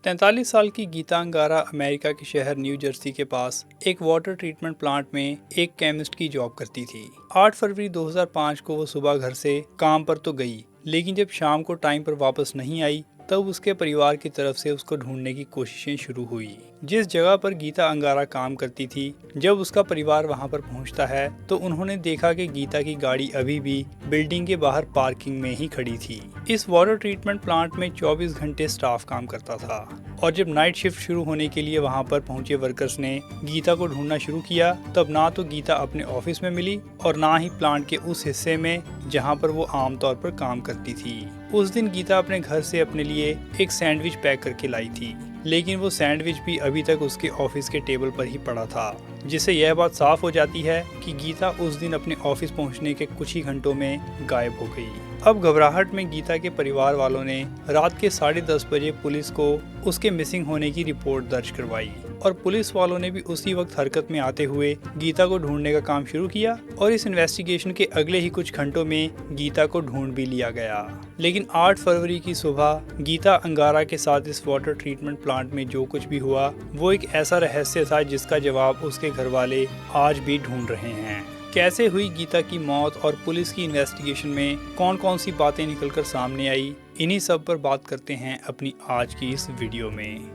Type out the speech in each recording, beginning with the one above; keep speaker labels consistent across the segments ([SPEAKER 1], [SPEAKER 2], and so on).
[SPEAKER 1] 43 साल की गीता अंगारा अमेरिका के शहर न्यू जर्सी के पास एक वाटर ट्रीटमेंट प्लांट में एक केमिस्ट की जॉब करती थी। 8 फरवरी 2005 को वो सुबह घर से काम पर तो गई, लेकिन जब शाम को टाइम पर वापस नहीं आई तब उसके परिवार की तरफ से उसको ढूंढने की कोशिशें शुरू हुई। जिस जगह पर गीता अंगारा काम करती थी, जब उसका परिवार वहां पर पहुंचता है तो उन्होंने देखा कि गीता की गाड़ी अभी भी बिल्डिंग के बाहर पार्किंग में ही खड़ी थी। इस वाटर ट्रीटमेंट प्लांट में 24 घंटे स्टाफ काम करता था और जब नाइट शिफ्ट शुरू होने के लिए वहां पर पहुंचे वर्कर्स ने गीता को ढूंढना शुरू किया, तब ना तो गीता अपने ऑफिस में मिली और ना ही प्लांट के उस हिस्से में जहां पर वो आमतौर पर काम करती थी। उस दिन गीता अपने घर से अपने लिए एक सैंडविच पैक करके लाई थी, लेकिन वो सैंडविच भी अभी तक उसके ऑफिस के टेबल पर ही पड़ा था, जिससे यह बात साफ हो जाती है कि गीता उस दिन अपने ऑफिस पहुंचने के कुछ ही घंटों में गायब हो गई। अब घबराहट में गीता के परिवार वालों ने रात के 10:30 बजे पुलिस को उसके मिसिंग होने की रिपोर्ट दर्ज करवाई और पुलिस वालों ने भी उसी वक्त हरकत में आते हुए गीता को ढूंढने का काम शुरू किया और इस इन्वेस्टिगेशन के अगले ही कुछ घंटों में गीता को ढूंढ भी लिया गया। लेकिन 8 फरवरी की सुबह गीता अंगारा के साथ इस वाटर ट्रीटमेंट प्लांट में जो कुछ भी हुआ वो एक ऐसा रहस्य था जिसका जवाब उसके घर वाले आज भी ढूंढ रहे हैं। कैसे हुई गीता की मौत और पुलिस की इन्वेस्टिगेशन में कौन कौन सी बातें निकलकर सामने आई, इन्हीं सब पर बात करते हैं अपनी आज की इस वीडियो में।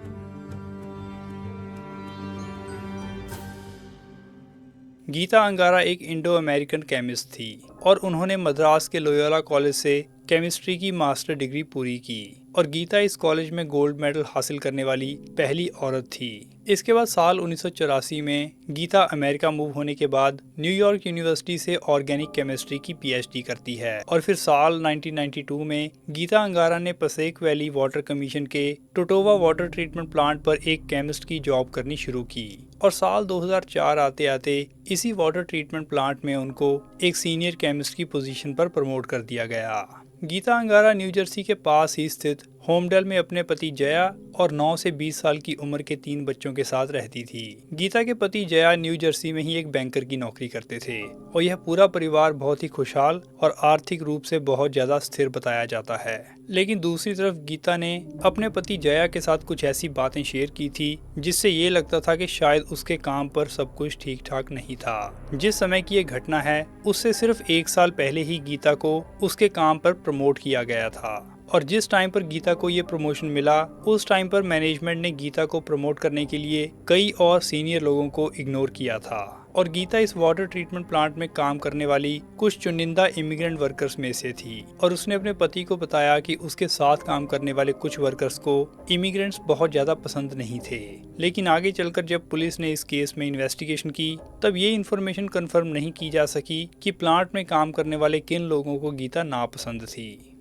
[SPEAKER 1] गीता अंगारा एक इंडो अमेरिकन केमिस्ट थी और उन्होंने मद्रास के लोयोला कॉलेज से केमिस्ट्री की मास्टर डिग्री पूरी की और गीता इस कॉलेज में गोल्ड मेडल हासिल करने वाली पहली औरत थी। इसके बाद साल 1984 में गीता अमेरिका मूव होने के बाद न्यूयॉर्क यूनिवर्सिटी से ऑर्गेनिक केमिस्ट्री की पीएचडी करती है और फिर साल 1992 में गीता अंगारा ने पसेक वैली वाटर कमीशन के टोटोवा वाटर ट्रीटमेंट प्लांट पर एक केमिस्ट की जॉब करनी शुरू की और साल 2004 आते आते इसी वाटर ट्रीटमेंट प्लांट में उनको एक सीनियर केमिस्ट की पोजीशन पर प्रमोट कर दिया गया। गीता अंगारा न्यू जर्सी के पास ही स्थित होमडेल में अपने पति जया और 9 से 20 साल की उम्र के 3 बच्चों के साथ रहती थी। गीता के पति जया न्यू जर्सी में ही एक बैंकर की नौकरी करते थे और यह पूरा परिवार बहुत ही खुशहाल और आर्थिक रूप से बहुत ज्यादा स्थिर बताया जाता है। लेकिन दूसरी तरफ गीता ने अपने पति जया के साथ कुछ ऐसी बातें शेयर की थी जिससे ये लगता था कि शायद उसके काम पर सब कुछ ठीक ठाक नहीं था। जिस समय की ये घटना है उससे सिर्फ 1 साल पहले ही गीता को उसके काम पर प्रमोट किया गया था और जिस टाइम पर गीता को ये प्रमोशन मिला उस टाइम पर मैनेजमेंट ने गीता को प्रमोट करने के लिए कई और सीनियर लोगों को इग्नोर किया था और गीता इस वाटर ट्रीटमेंट प्लांट में काम करने वाली कुछ चुनिंदा इमिग्रेंट वर्कर्स में से थी और उसने अपने पति को बताया कि उसके साथ काम करने वाले कुछ वर्कर्स को इमिग्रेंट्स बहुत ज्यादा पसंद नहीं थे। लेकिन आगे चलकर जब पुलिस ने इस केस में इन्वेस्टिगेशन की तब ये इन्फॉर्मेशन कंफर्म नहीं की जा सकी कि प्लांट में काम करने वाले किन लोगों को गीता नापसंद थी।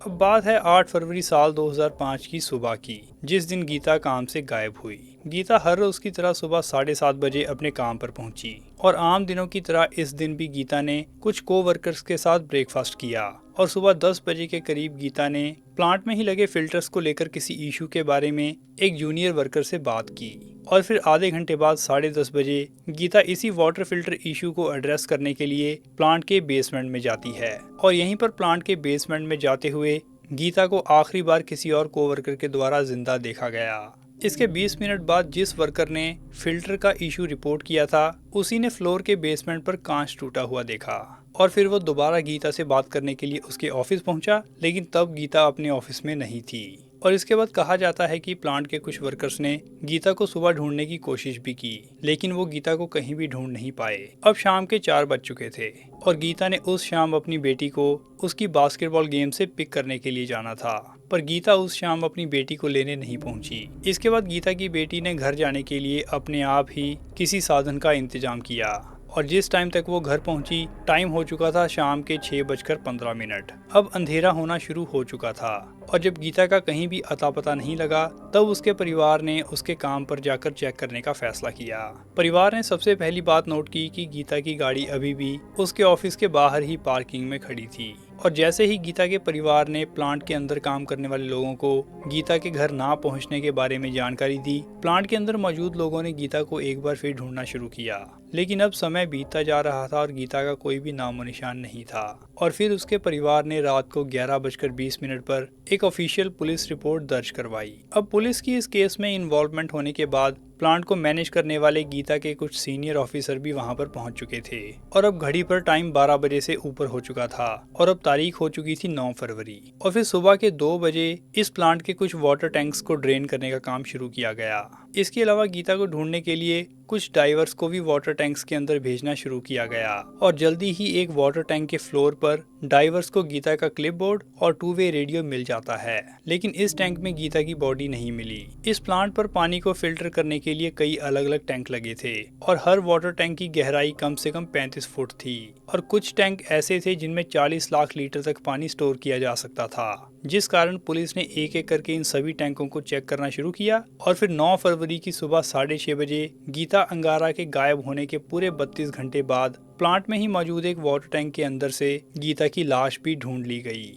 [SPEAKER 1] अब बात है 8 फरवरी साल 2005 की सुबह की, जिस दिन गीता काम से गायब हुई। गीता हर रोज की तरह सुबह 7:30 बजे अपने काम पर पहुंची और आम दिनों की तरह इस दिन भी गीता ने कुछ कोवर्कर्स के साथ ब्रेकफास्ट किया और सुबह 10 बजे के करीब गीता ने प्लांट में ही लगे फिल्टर्स को लेकर किसी इशू के बारे में एक जूनियर वर्कर से बात की और फिर आधे घंटे बाद 10:30 बजे गीता इसी वाटर फिल्टर इशू को एड्रेस करने के लिए प्लांट के बेसमेंट में जाती है और यहीं पर प्लांट के बेसमेंट में जाते हुए गीता को आखिरी बार किसी और कोवर्कर के द्वारा जिंदा देखा गया। इसके 20 मिनट बाद जिस वर्कर ने फिल्टर का इशू रिपोर्ट किया था उसी ने फ्लोर के बेसमेंट पर कांच टूटा हुआ देखा और फिर वो दोबारा गीता से बात करने के लिए उसके ऑफिस पहुंचा, लेकिन तब गीता अपने ऑफिस में नहीं थी और इसके बाद कहा जाता है कि प्लांट के कुछ वर्कर्स ने गीता को सुबह ढूंढने की कोशिश भी की, लेकिन वो गीता को कहीं भी ढूंढ नहीं पाए। अब शाम के 4 बज चुके थे और गीता ने उस शाम अपनी बेटी को उसकी बास्केटबॉल गेम से पिक करने के लिए जाना था, पर गीता उस शाम अपनी बेटी को लेने नहीं पहुंची। इसके बाद गीता की बेटी ने घर जाने के लिए अपने आप ही किसी साधन का इंतजाम किया और जिस टाइम तक वो घर पहुंची टाइम हो चुका था शाम के 6:15। अब अंधेरा होना शुरू हो चुका था और जब गीता का कहीं भी अता पता नहीं लगा तब उसके परिवार ने उसके काम पर जाकर चेक करने का फैसला किया। परिवार ने सबसे पहली बात नोट की कि गीता की गाड़ी अभी भी उसके ऑफिस के बाहर ही पार्किंग में खड़ी थी और जैसे ही गीता के परिवार ने प्लांट के अंदर काम करने वाले लोगों को गीता के घर ना पहुंचने के बारे में जानकारी दी, प्लांट के अंदर मौजूद लोगों ने गीता को एक बार फिर ढूंढना शुरू किया। लेकिन अब समय बीतता जा रहा था और गीता का कोई भी नामो निशान नहीं था। और फिर उसके परिवार ने रात को 11:20 पर एक ऑफिशियल पुलिस रिपोर्ट दर्ज करवाई। अब पुलिस की इस केस में इन्वॉल्वमेंट होने के बाद प्लांट को मैनेज करने वाले गीता के कुछ सीनियर ऑफिसर भी वहां पर पहुंच चुके थे और अब घड़ी पर टाइम 12 बजे से ऊपर हो चुका था और अब तारीख हो चुकी थी 9 फरवरी। और फिर सुबह के 2 बजे इस प्लांट के कुछ वाटर टैंक्स को ड्रेन करने का काम शुरू किया गया। इसके अलावा गीता को ढूंढने के लिए कुछ डाइवर्स को भी वाटर टैंक्स के अंदर भेजना शुरू किया गया और जल्दी ही एक वाटर टैंक के फ्लोर पर डाइवर्स को गीता का क्लिपबोर्ड और 2-वे रेडियो मिल जाता है। लेकिन इस टैंक में गीता की बॉडी नहीं मिली। इस प्लांट पर पानी को फिल्टर करने के लिए कई अलग अलग टैंक लगे थे और हर वाटर टैंक की गहराई कम से कम 35 फुट थी और कुछ टैंक ऐसे थे जिनमें 40 लाख लीटर तक पानी स्टोर किया जा सकता था, जिस कारण पुलिस ने एक एक करके इन सभी टैंकों को चेक करना शुरू किया। और फिर 9 फरवरी की सुबह 6:30 बजे गीता अंगारा के गायब होने के पूरे 32 घंटे बाद प्लांट में ही मौजूद एक वाटर टैंक के अंदर से गीता की लाश भी ढूंढ ली गई।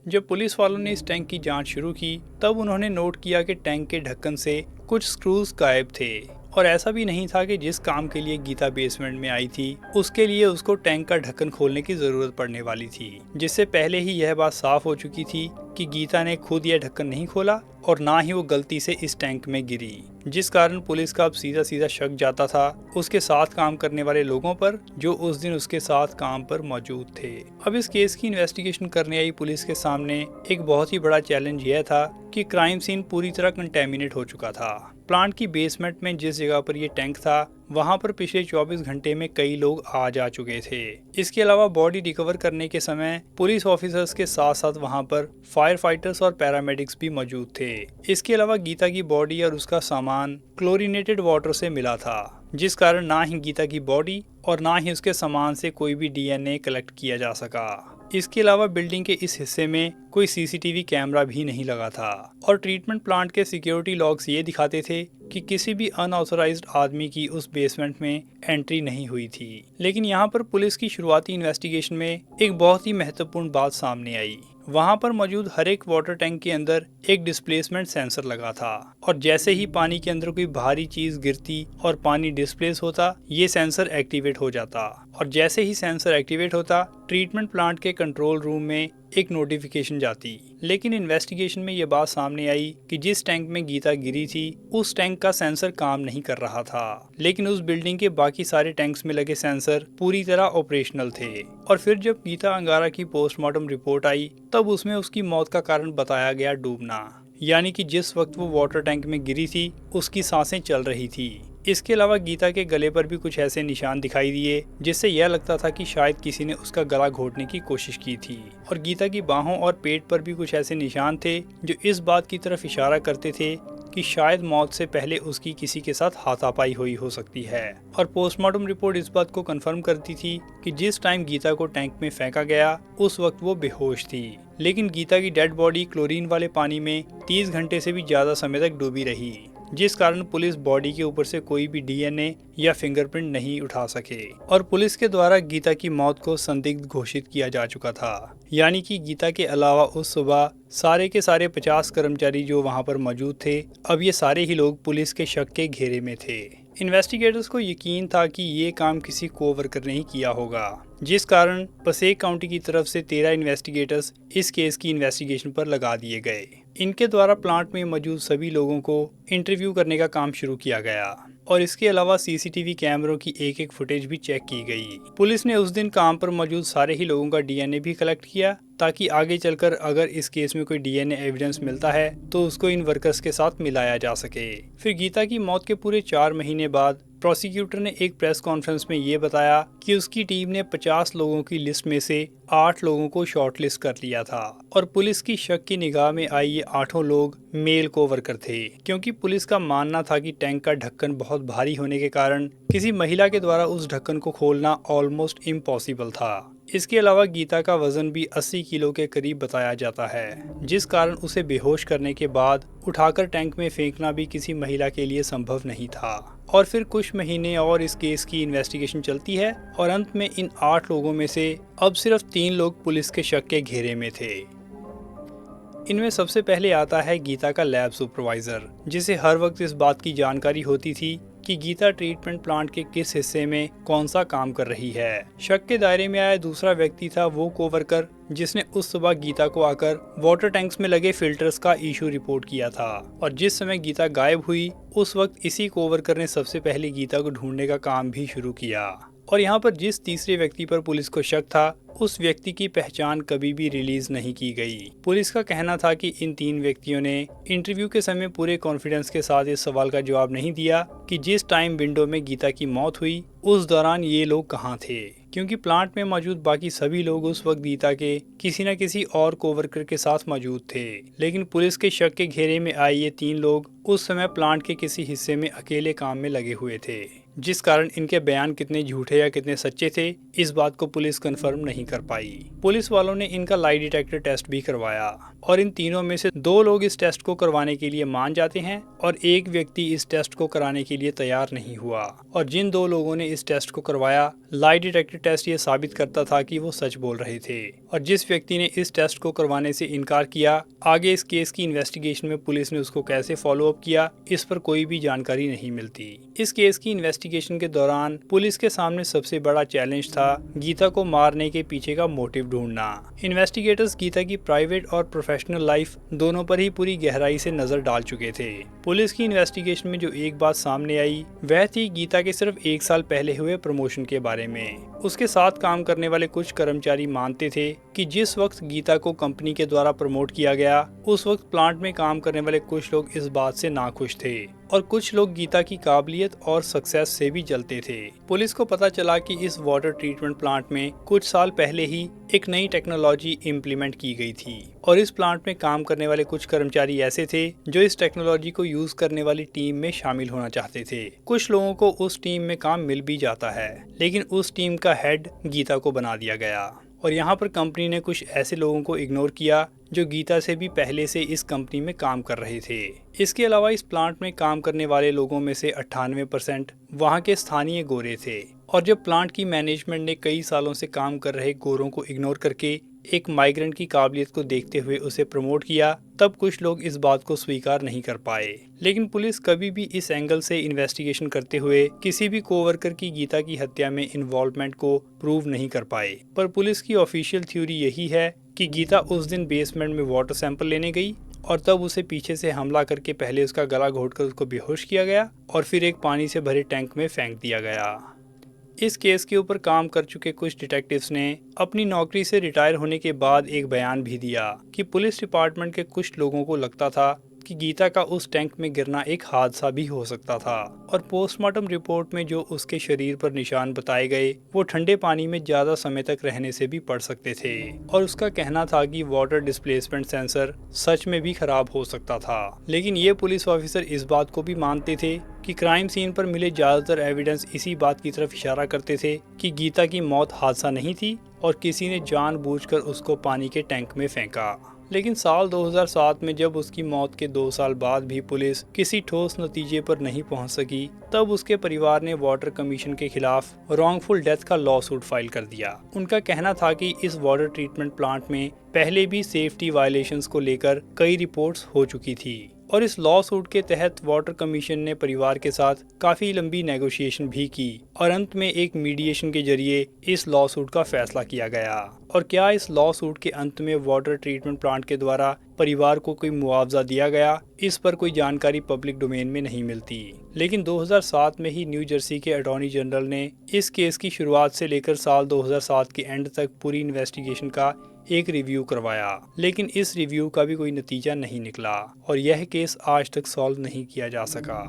[SPEAKER 1] जब पुलिस वालों ने इस टैंक की जांच शुरू की तब उन्होंने नोट किया कि टैंक के ढक्कन से कुछ स्क्रूज गायब थे और ऐसा भी नहीं था कि जिस काम के लिए गीता बेसमेंट में आई थी उसके लिए उसको टैंक का ढक्कन खोलने की जरूरत पड़ने वाली थी, जिससे पहले ही यह बात साफ हो चुकी थी कि गीता ने खुद यह ढक्कन नहीं खोला और ना ही वो गलती से इस टैंक में गिरी, जिस कारण पुलिस का अब सीधा सीधा शक जाता था उसके साथ काम करने वाले लोगों पर जो उस दिन उसके साथ काम पर मौजूद थे। अब इस केस की इन्वेस्टिगेशन करने आई पुलिस के सामने एक बहुत ही बड़ा चैलेंज यह था कि क्राइम सीन पूरी तरह कंटेमिनेट हो चुका था। प्लांट की बेसमेंट में जिस जगह पर यह टैंक था वहां पर पिछले 24 घंटे में कई लोग आ जा चुके थे। इसके अलावा बॉडी रिकवर करने के समय पुलिस ऑफिसर्स के साथ साथ वहां पर फायर फाइटर्स और पैरामेडिक्स भी मौजूद थे। इसके अलावा गीता की बॉडी और उसका सामान क्लोरीनेटेड वाटर से मिला था, जिस कारण ना ही गीता की बॉडी और ना ही उसके सामान से कोई भी डीएनए कलेक्ट किया जा सका। इसके अलावा बिल्डिंग के इस हिस्से में कोई सीसीटीवी कैमरा भी नहीं लगा था और ट्रीटमेंट प्लांट के सिक्योरिटी लॉग्स ये दिखाते थे कि किसी भी अनऑथराइज्ड आदमी की उस बेसमेंट में एंट्री नहीं हुई थी। लेकिन यहाँ पर पुलिस की शुरुआती इन्वेस्टिगेशन में एक बहुत ही महत्वपूर्ण बात सामने आई। वहां पर मौजूद हर एक वाटर टैंक के अंदर एक डिस्प्लेसमेंट सेंसर लगा था और जैसे ही पानी के अंदर कोई भारी चीज गिरती और पानी डिस्प्लेस होता ये सेंसर एक्टिवेट हो जाता और जैसे ही सेंसर एक्टिवेट होता ट्रीटमेंट प्लांट के कंट्रोल रूम में एक नोटिफिकेशन जाती। लेकिन इन्वेस्टिगेशन में ये बात सामने आई कि जिस टैंक में गीता गिरी थी उस टैंक का सेंसर काम नहीं कर रहा था, लेकिन उस बिल्डिंग के बाकी सारे टैंक्स में लगे सेंसर पूरी तरह ऑपरेशनल थे। और फिर जब गीता अंगारा की पोस्टमार्टम रिपोर्ट आई तब उसमें उसकी मौत का कारण बताया गया डूबना, यानी कि जिस वक्त वो वाटर टैंक में गिरी थी उसकी सांसें चल रही थी। इसके अलावा गीता के गले पर भी कुछ ऐसे निशान दिखाई दिए जिससे यह लगता था कि शायद किसी ने उसका गला घोटने की कोशिश की थी और गीता की बाहों और पेट पर भी कुछ ऐसे निशान थे जो इस बात की तरफ इशारा करते थे कि शायद मौत से पहले उसकी किसी के साथ हाथापाई हुई हो सकती है। और पोस्टमार्टम रिपोर्ट इस बात को कंफर्म करती थी कि जिस टाइम गीता को टैंक में फेंका गया उस वक्त वो बेहोश थी, लेकिन गीता की डेड बॉडी क्लोरीन वाले पानी में 30 घंटे से भी ज्यादा समय तक डूबी रही, जिस कारण पुलिस बॉडी के ऊपर से कोई भी डीएनए या फिंगरप्रिंट नहीं उठा सके और पुलिस के द्वारा गीता की मौत को संदिग्ध घोषित किया जा चुका था। यानी कि गीता के अलावा उस सुबह सारे के सारे 50 कर्मचारी जो वहां पर मौजूद थे अब ये सारे ही लोग पुलिस के शक के घेरे में थे। इन्वेस्टिगेटर्स को यकीन था कि ये काम किसी कोवर्कर ने ही किया होगा, जिस कारण पसेक काउंटी की तरफ से 13 इन्वेस्टिगेटर्स इस केस की इन्वेस्टिगेशन पर लगा दिए गए। इनके द्वारा प्लांट में मौजूद सभी लोगों को इंटरव्यू करने का काम शुरू किया गया और इसके अलावा सीसीटीवी कैमरों की एक एक फुटेज भी चेक की गई। पुलिस ने उस दिन काम पर मौजूद सारे ही लोगों का डीएनए भी कलेक्ट किया ताकि आगे चलकर अगर इस केस में कोई डीएनए एविडेंस मिलता है तो उसको इन वर्कर्स के साथ मिलाया जा सके। फिर गीता की मौत के पूरे 4 महीने बाद प्रोसिक्यूटर ने एक प्रेस कॉन्फ्रेंस में ये बताया कि उसकी टीम ने 50 लोगों की लिस्ट में से 8 लोगों को शॉर्टलिस्ट कर लिया था और पुलिस की शक की निगाह में आई ये 8 लोग मेल कोवर्कर थे, क्योंकि पुलिस का मानना था कि टैंक का ढक्कन बहुत भारी होने के कारण किसी महिला के द्वारा उस ढक्कन को खोलना ऑलमोस्ट इम्पॉसिबल था। इसके अलावा गीता का वजन भी 80 किलो के करीब बताया जाता है, जिस कारण उसे बेहोश करने के बाद उठाकर टैंक में फेंकना भी किसी महिला के लिए संभव नहीं था। और फिर कुछ महीने और इस केस की इन्वेस्टिगेशन चलती है और अंत में इन 8 लोगों में से अब सिर्फ 3 लोग पुलिस के शक के घेरे में थे। इनमें सबसे पहले आता है गीता का लैब सुपरवाइजर, जिसे हर वक्त इस बात की जानकारी होती थी कि गीता ट्रीटमेंट प्लांट के किस हिस्से में कौन सा काम कर रही है। शक के दायरे में आया दूसरा व्यक्ति था वो कोवर्कर जिसने उस सुबह गीता को आकर वाटर टैंक्स में लगे फिल्टर्स का इशू रिपोर्ट किया था, और जिस समय गीता गायब हुई उस वक्त इसी कोवर्कर ने सबसे पहले गीता को ढूंढने का काम भी शुरू किया। और यहाँ पर जिस तीसरे व्यक्ति पर पुलिस को शक था उस व्यक्ति की पहचान कभी भी रिलीज नहीं की गई। पुलिस का कहना था कि इन 3 व्यक्तियों ने इंटरव्यू के समय पूरे कॉन्फिडेंस के साथ इस सवाल का जवाब नहीं दिया कि जिस टाइम विंडो में गीता की मौत हुई उस दौरान ये लोग कहाँ थे, क्योंकि प्लांट में मौजूद बाकी सभी लोग उस वक्त गीता के किसी न किसी और कोवर्कर के साथ मौजूद थे। लेकिन पुलिस के शक के घेरे में आए ये 3 लोग उस समय प्लांट के किसी हिस्से में अकेले काम में लगे हुए थे, जिस कारण इनके बयान कितने झूठे या कितने सच्चे थे इस बात को पुलिस कंफर्म नहीं कर पाई। पुलिस वालों ने इनका लाई डिटेक्टर टेस्ट भी करवाया और इन तीनों में से 2 लोग इस टेस्ट को करवाने के लिए मान जाते हैं और एक व्यक्ति इस टेस्ट को कराने के लिए तैयार नहीं हुआ। और जिन 2 लोगों ने इस टेस्ट को करवाया, लाई डिटेक्टर टेस्ट ये साबित करता था कि वो सच बोल रहे थे, और जिस व्यक्ति ने इस टेस्ट को करवाने से इनकार किया, आगे इस केस की इन्वेस्टिगेशन में पुलिस ने उसको कैसे फॉलो अप किया इस पर कोई भी जानकारी नहीं मिलती। इस केस की इन्वेस्टिगेशन के दौरान पुलिस के सामने सबसे बड़ा चैलेंज था गीता को मारने के पीछे का मोटिव ढूंढना। इन्वेस्टिगेटर्स गीता की प्राइवेट और प्रोफेशनल लाइफ दोनों पर ही पूरी गहराई से नजर डाल चुके थे। पुलिस की इन्वेस्टिगेशन में जो एक बात सामने आई वह थी गीता के सिर्फ 1 साल पहले हुए प्रमोशन के बारे में। उसके साथ काम करने वाले कुछ कर्मचारी मानते थे कि जिस वक्त गीता को कंपनी के द्वारा प्रमोट किया गया उस वक्त प्लांट में काम करने वाले कुछ लोग इस बात से नाखुश थे और कुछ लोग गीता की काबिलियत और सक्सेस से भी जलते थे। पुलिस को पता चला कि इस वाटर ट्रीटमेंट प्लांट में कुछ साल पहले ही एक नई टेक्नोलॉजी इम्प्लीमेंट की गई थी और इस प्लांट में काम करने वाले कुछ कर्मचारी ऐसे थे जो इस टेक्नोलॉजी को यूज करने वाली टीम में शामिल होना चाहते थे। कुछ लोगों को उस टीम में काम मिल भी जाता है, लेकिन उस टीम का हेड गीता को बना दिया गया और यहाँ पर कंपनी ने कुछ ऐसे लोगों को इग्नोर किया जो गीता से भी पहले से इस कंपनी में काम कर रहे थे। इसके अलावा इस प्लांट में काम करने वाले लोगों में से 98% वहाँ के स्थानीय गोरे थे, और जब प्लांट की मैनेजमेंट ने कई सालों से काम कर रहे गोरों को इग्नोर करके एक माइग्रेंट की काबिलियत को देखते हुए उसे प्रमोट किया, तब कुछ लोग इस बात को स्वीकार नहीं कर पाए। लेकिन पुलिस कभी भी इस एंगल से इन्वेस्टिगेशन करते हुए किसी भी कोवर्कर की गीता की हत्या में इन्वॉल्वमेंट को प्रूव नहीं कर पाए। पर पुलिस की ऑफिशियल थ्योरी यही है कि गीता उस दिन बेसमेंट में वाटर सैंपल लेने गई और तब उसे पीछे से हमला करके पहले उसका गला घोटकर उसको बेहोश किया गया और फिर एक पानी से भरे टैंक में फेंक दिया गया। इस केस के ऊपर काम कर चुके कुछ डिटेक्टिव्स ने अपनी नौकरी से रिटायर होने के बाद एक बयान भी दिया कि पुलिस डिपार्टमेंट के कुछ लोगों को लगता था कि गीता का उस टैंक में गिरना एक हादसा भी हो सकता था, और पोस्टमार्टम रिपोर्ट में जो उसके शरीर पर निशान बताए गए वो ठंडे पानी में ज्यादा समय तक रहने से भी पड़ सकते थे। और उसका कहना था कि वाटर डिस्प्लेसमेंट सेंसर सच में भी खराब हो सकता था। लेकिन ये पुलिस ऑफिसर इस बात को भी मानते थे कि क्राइम सीन पर मिले ज्यादातर एविडेंस इसी बात की तरफ इशारा करते थे कि गीता की मौत हादसा नहीं थी और किसी ने जानबूझकर उसको पानी के टैंक में फेंका। लेकिन साल 2007 में जब उसकी मौत के 2 साल बाद भी पुलिस किसी ठोस नतीजे पर नहीं पहुंच सकी, तब उसके परिवार ने वाटर कमीशन के खिलाफ रॉन्गफुल डेथ का लॉ सूट फाइल कर दिया। उनका कहना था कि इस वाटर ट्रीटमेंट प्लांट में पहले भी सेफ्टी वायलेशंस को लेकर कई रिपोर्ट्स हो चुकी थी, और इस लॉ सूट के तहत वाटर कमीशन ने परिवार के साथ काफी लंबी नेगोशिएशन भी की और अंत में एक मीडिएशन के जरिए इस लॉ सूट का फैसला किया गया। और क्या इस लॉ सूट के अंत में वाटर ट्रीटमेंट प्लांट के द्वारा परिवार को कोई मुआवजा दिया गया, इस पर कोई जानकारी पब्लिक डोमेन में नहीं मिलती। लेकिन 2007 में ही न्यू जर्सी के अटॉर्नी जनरल ने इस केस की शुरुआत से लेकर साल 2007 के एंड तक पूरी इन्वेस्टिगेशन का एक रिव्यू करवाया, लेकिन इस रिव्यू का भी कोई नतीजा नहीं निकला और यह केस आज तक सॉल्व नहीं किया जा सका।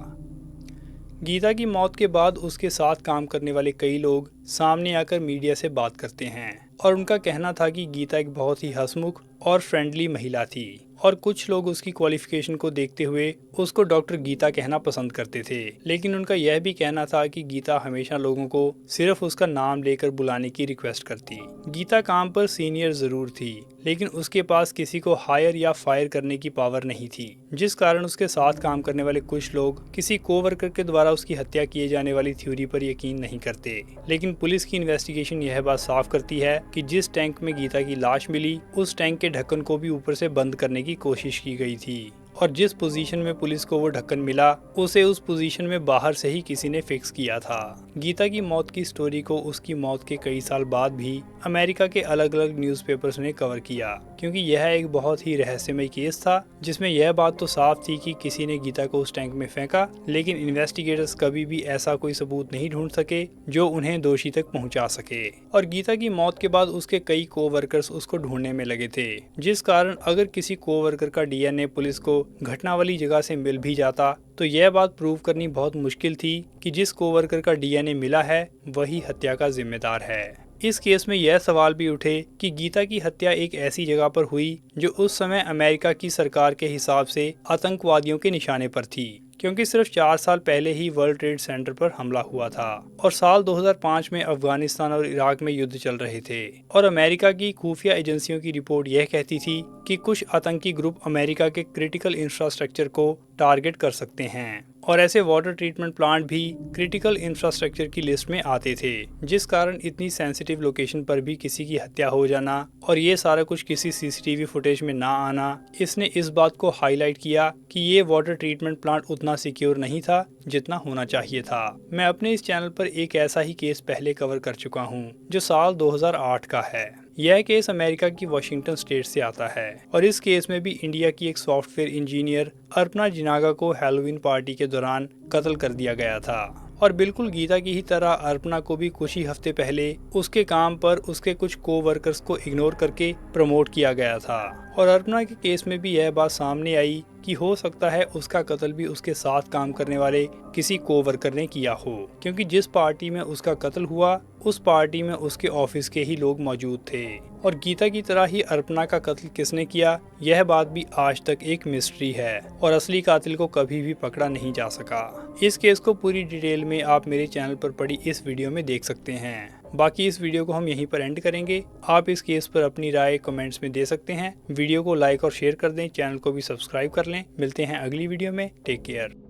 [SPEAKER 1] गीता की मौत के बाद उसके साथ काम करने वाले कई लोग सामने आकर मीडिया से बात करते हैं और उनका कहना था कि गीता एक बहुत ही हंसमुख और फ्रेंडली महिला थी और कुछ लोग उसकी क्वालिफिकेशन को देखते हुए उसको डॉक्टर गीता कहना पसंद करते थे। लेकिन उनका यह भी कहना था कि गीता हमेशा लोगों को सिर्फ उसका नाम लेकर बुलाने की रिक्वेस्ट करती। गीता काम पर सीनियर जरूर थी, लेकिन उसके पास किसी को हायर या फायर करने की पावर नहीं थी, जिस कारण उसके साथ काम करने वाले कुछ लोग किसी कोवर्कर के द्वारा उसकी हत्या किए जाने वाली थ्योरी पर यकीन नहीं करते। लेकिन पुलिस की इन्वेस्टिगेशन यह बात साफ करती है कि जिस टैंक में गीता की लाश मिली, उस टैंक के ढक्कन को भी ऊपर से बंद करने की कोशिश की गई थी, और जिस पोजीशन में पुलिस को वो ढक्कन मिला, उसे उस पोजीशन में बाहर से ही किसी ने फिक्स किया था। गीता की मौत की स्टोरी को उसकी मौत के कई साल बाद भी अमेरिका के अलग अलग न्यूज़पेपर्स ने कवर किया, क्योंकि यह एक बहुत ही रहस्यमय केस था, जिसमें यह बात तो साफ थी कि किसी ने गीता को उस टैंक में फेंका, लेकिन इन्वेस्टिगेटर्स कभी भी ऐसा कोई सबूत नहीं ढूंढ सके जो उन्हें दोषी तक पहुंचा सके। और गीता की मौत के बाद उसके कई कोवर्कर्स उसको ढूंढने में लगे थे, जिस कारण अगर किसी कोवर्कर का डीएनए पुलिस को घटना वाली जगह से मिल भी जाता तो यह बात प्रूव करनी बहुत मुश्किल थी कि जिस कोवर्कर का डीएनए मिला है वही हत्या का जिम्मेदार है। इस केस में यह सवाल भी उठे कि गीता की हत्या एक ऐसी जगह पर हुई जो उस समय अमेरिका की सरकार के हिसाब से आतंकवादियों के निशाने पर थी, क्योंकि सिर्फ 4 साल पहले ही वर्ल्ड ट्रेड सेंटर पर हमला हुआ था और साल 2005 में अफगानिस्तान और इराक में युद्ध चल रहे थे, और अमेरिका की खुफिया एजेंसियों की रिपोर्ट यह कहती थी कि कुछ आतंकी ग्रुप अमेरिका के क्रिटिकल इंफ्रास्ट्रक्चर को टारगेट कर सकते हैं, और ऐसे वाटर ट्रीटमेंट प्लांट भी क्रिटिकल इंफ्रास्ट्रक्चर की लिस्ट में आते थे, जिस कारण इतनी सेंसिटिव लोकेशन पर भी किसी की हत्या हो जाना और ये सारा कुछ किसी सीसीटीवी फुटेज में ना आना, इसने इस बात को हाईलाइट किया कि ये वाटर ट्रीटमेंट प्लांट उतना सिक्योर नहीं था जितना होना चाहिए था। मैं अपने इस चैनल पर एक ऐसा ही केस पहले कवर कर चुका हूँ जो साल 2008 का है। यह केस अमेरिका की वाशिंगटन स्टेट से आता है, और इस केस में भी इंडिया की एक सॉफ्टवेयर इंजीनियर अर्पणा जिनागा को हैलोवीन पार्टी के दौरान कत्ल कर दिया गया था। और बिल्कुल गीता की ही तरह अर्पणा को भी कुछ ही हफ्ते पहले उसके काम पर उसके कुछ कोवर्कर्स को इग्नोर करके प्रमोट किया गया था। और अर्पणा के केस में भी यह बात सामने आई कि हो सकता है उसका कत्ल भी उसके साथ काम करने वाले किसी कोवर्कर ने किया हो, क्योंकि जिस पार्टी में उसका कत्ल हुआ उस पार्टी में उसके ऑफिस के ही लोग मौजूद थे। और गीता की तरह ही अर्पणा का कत्ल किसने किया, यह बात भी आज तक एक मिस्ट्री है, और असली कातिल को कभी भी पकड़ा नहीं जा सका। इस केस को पूरी डिटेल में आप मेरे चैनल पर पड़ी इस वीडियो में देख सकते हैं। बाकी इस वीडियो को हम यहीं पर एंड करेंगे। आप इस केस पर अपनी राय कमेंट्स में दे सकते हैं। वीडियो को लाइक और शेयर कर दें, चैनल को भी सब्सक्राइब कर लें। मिलते हैं अगली वीडियो में। Take care.